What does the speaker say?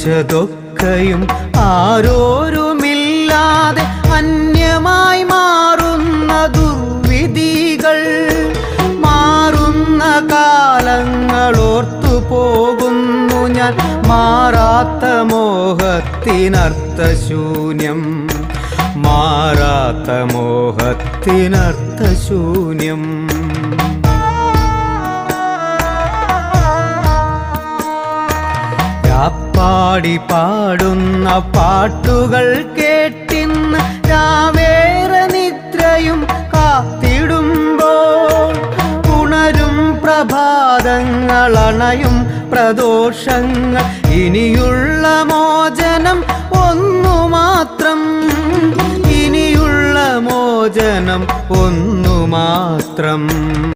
ലഭിച്ചതൊക്കെയും ആരോരുമില്ലാതെ അന്യമായി മാറുന്ന ദുർവിധികൾ, മാറുന്ന കാലങ്ങളോർത്തു പോകുന്നു ഞാൻ. മാറാത്ത മോഹത്തിനർത്ഥശൂന്യം, മാറാത്ത മോഹത്തിനർത്ഥശൂന്യം. പാടി പാടുന്ന പാട്ടുകൾ കേട്ടിന്ന് രാവേറെ നിദ്രയും കാത്തിടുമ്പോൾ, ഉണരും പ്രഭാതങ്ങൾ അണയും പ്രദോഷങ്ങൾ, ഇനിയുള്ള മോചനം ഒന്നു മാത്രം, ഇനിയുള്ള മോചനം ഒന്നു മാത്രം.